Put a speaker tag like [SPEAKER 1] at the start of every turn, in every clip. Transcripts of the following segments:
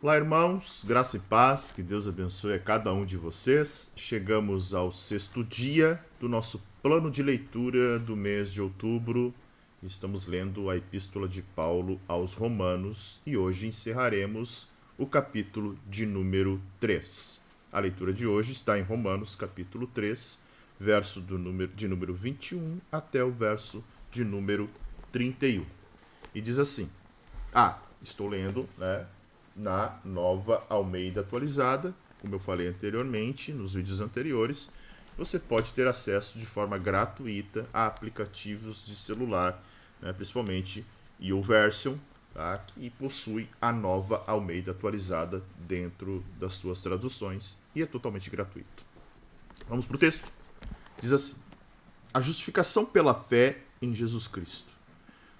[SPEAKER 1] Olá, irmãos, graça e paz, que Deus abençoe a cada um de vocês. Chegamos ao sexto dia do nosso plano de leitura do mês de outubro. Estamos lendo a Epístola de Paulo aos Romanos e hoje encerraremos o capítulo de número 3. A leitura de hoje está em Romanos, capítulo 3, verso de número 21 até o verso de número 31. E diz assim: estou lendo, né, na Nova Almeida Atualizada, como eu falei anteriormente, nos vídeos anteriores. Você pode ter acesso de forma gratuita a aplicativos de celular, né, principalmente YouVersion, tá, que possui a Nova Almeida Atualizada dentro das suas traduções e é totalmente gratuito. Vamos para o texto. Diz assim: a justificação pela fé em Jesus Cristo.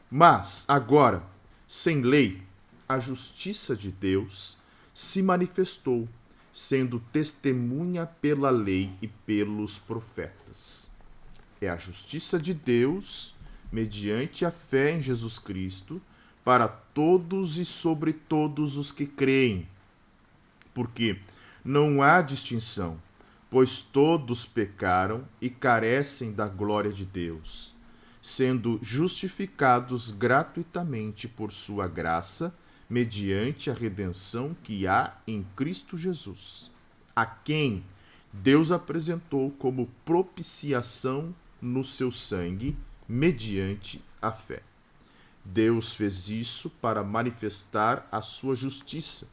[SPEAKER 1] Mas agora, sem lei, a justiça de Deus se manifestou, sendo testemunha pela lei e pelos profetas. É a justiça de Deus, mediante a fé em Jesus Cristo, para todos e sobre todos os que creem. Porque não há distinção, pois todos pecaram e carecem da glória de Deus, sendo justificados gratuitamente por sua graça, mediante a redenção que há em Cristo Jesus, a quem Deus apresentou como propiciação no seu sangue, mediante a fé. Deus fez isso para manifestar a sua justiça,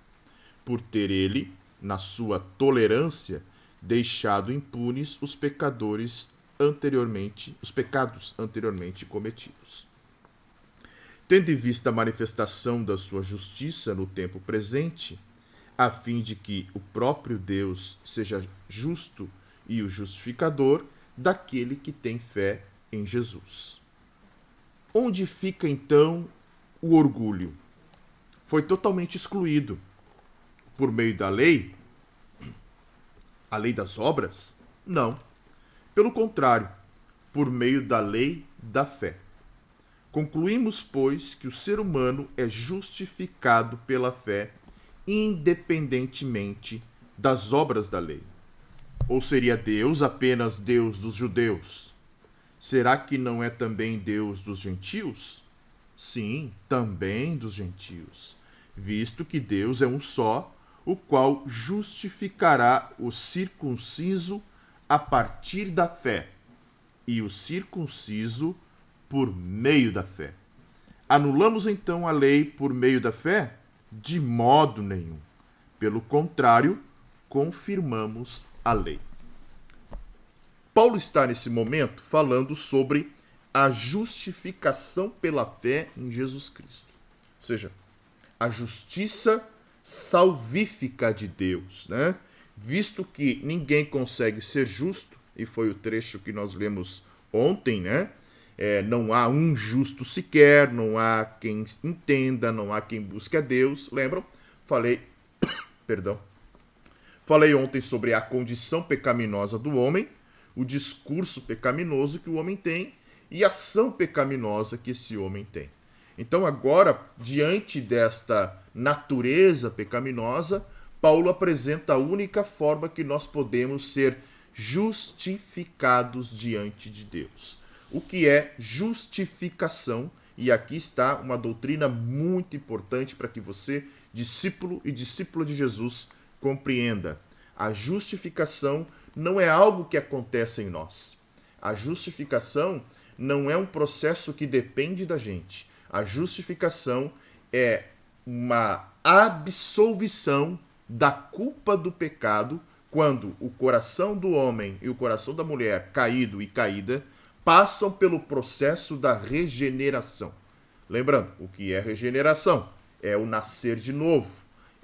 [SPEAKER 1] por ter ele, na sua tolerância, deixado impunes os pecados anteriormente cometidos. Tendo em vista a manifestação da sua justiça no tempo presente, a fim de que o próprio Deus seja justo e o justificador daquele que tem fé em Jesus. Onde fica então o orgulho? Foi totalmente excluído. Por meio da lei? A lei das obras? Não. Pelo contrário, por meio da lei da fé. Concluímos, pois, que o ser humano é justificado pela fé, independentemente das obras da lei. Ou seria Deus apenas Deus dos judeus? Será que não é também Deus dos gentios? Sim, também dos gentios, visto que Deus é um só, o qual justificará o circunciso a partir da fé e o circunciso por meio da fé. Anulamos então a lei por meio da fé? De modo nenhum. Pelo contrário, confirmamos a lei. Paulo está nesse momento falando sobre a justificação pela fé em Jesus Cristo. Ou seja, a justiça salvífica de Deus, né? Visto que ninguém consegue ser justo, e foi o trecho que nós lemos ontem, né? Não há um justo sequer, não há quem entenda, não há quem busque a Deus. Lembram? Perdão. Falei ontem sobre a condição pecaminosa do homem, o discurso pecaminoso que o homem tem e a ação pecaminosa que esse homem tem. Então, agora, diante desta natureza pecaminosa, Paulo apresenta a única forma que nós podemos ser justificados diante de Deus. O que é justificação? E aqui está uma doutrina muito importante para que você, discípulo e discípula de Jesus, compreenda. A justificação não é algo que acontece em nós. A justificação não é um processo que depende da gente. A justificação é uma absolvição da culpa do pecado quando o coração do homem e o coração da mulher, caído e caída, passam pelo processo da regeneração. Lembrando, o que é regeneração? É o nascer de novo.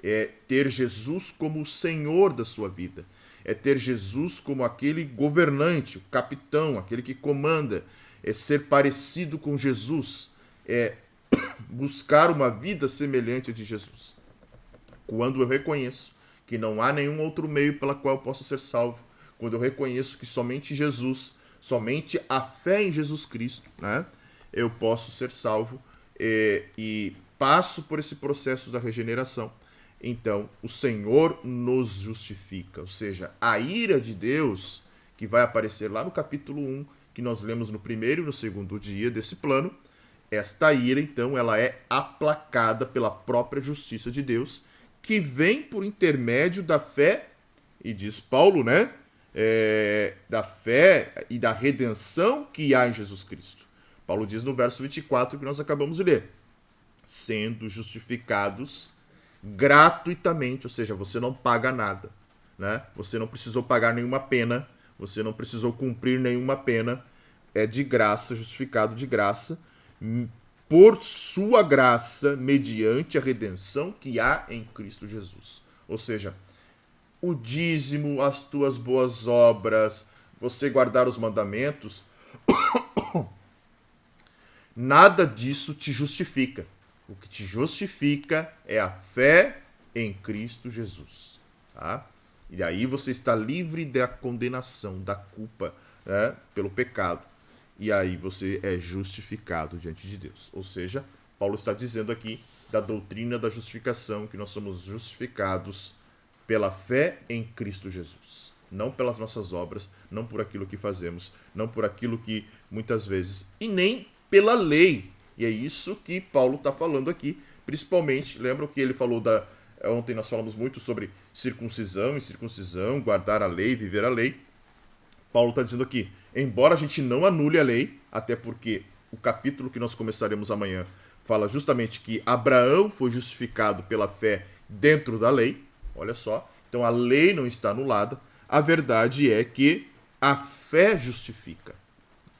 [SPEAKER 1] É ter Jesus como o Senhor da sua vida. É ter Jesus como aquele governante, o capitão, aquele que comanda. É ser parecido com Jesus. É buscar uma vida semelhante a de Jesus. Quando eu reconheço que não há nenhum outro meio pela qual eu possa ser salvo, quando eu reconheço que somente Jesus, somente a fé em Jesus Cristo, né, eu posso ser salvo e passo por esse processo da regeneração, então o Senhor nos justifica. Ou seja, a ira de Deus, que vai aparecer lá no capítulo 1, que nós lemos no primeiro e no segundo dia desse plano, esta ira, então, ela é aplacada pela própria justiça de Deus, que vem por intermédio da fé, e diz Paulo, né? Da fé e da redenção que há em Jesus Cristo. Paulo diz no verso 24 que nós acabamos de ler: sendo justificados gratuitamente, ou seja, você não paga nada, né? Você não precisou pagar nenhuma pena, você não precisou cumprir nenhuma pena, é de graça, justificado de graça, por sua graça, mediante a redenção que há em Cristo Jesus. Ou seja, o dízimo, as tuas boas obras, você guardar os mandamentos, nada disso te justifica. O que te justifica é a fé em Cristo Jesus. Tá? E aí você está livre da condenação, da culpa, né, pelo pecado. E aí você é justificado diante de Deus. Ou seja, Paulo está dizendo aqui da doutrina da justificação, que nós somos justificados pela fé em Cristo Jesus. Não pelas nossas obras, não por aquilo que fazemos, não por aquilo que muitas vezes, e nem pela lei. E é isso que Paulo está falando aqui, principalmente, lembram que ele falou ontem nós falamos muito sobre circuncisão e circuncisão, guardar a lei, viver a lei. Paulo está dizendo aqui, embora a gente não anule a lei, até porque o capítulo que nós começaremos amanhã fala justamente que Abraão foi justificado pela fé dentro da lei, olha só, então a lei não está anulada, a verdade é que a fé justifica.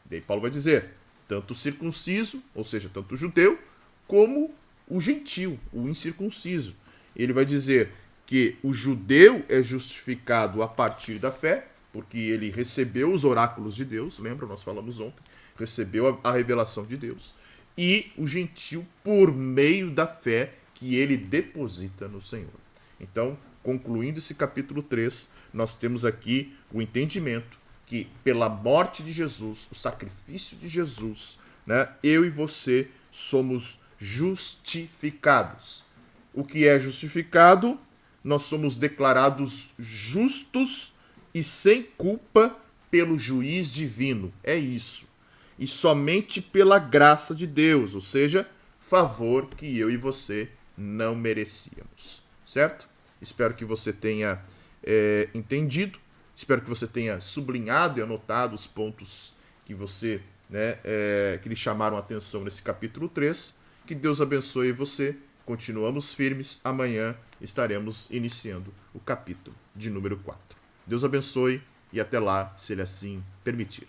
[SPEAKER 1] Daí Paulo vai dizer, tanto o circunciso, ou seja, tanto o judeu, como o gentil, o incircunciso. Ele vai dizer que o judeu é justificado a partir da fé, porque ele recebeu os oráculos de Deus, lembra? Nós falamos ontem, recebeu a revelação de Deus, e o gentil por meio da fé que ele deposita no Senhor. Então, concluindo esse capítulo 3, nós temos aqui o entendimento que pela morte de Jesus, o sacrifício de Jesus, né, eu e você somos justificados. O que é justificado? Nós somos declarados justos e sem culpa pelo juiz divino. É isso. E somente pela graça de Deus, ou seja, favor que eu e você não merecíamos. Certo? Espero que você tenha entendido. Espero que você tenha sublinhado e anotado os pontos que você, que lhe chamaram a atenção nesse capítulo 3. Que Deus abençoe você. Continuamos firmes. Amanhã estaremos iniciando o capítulo de número 4. Deus abençoe e até lá, se Ele assim permitir.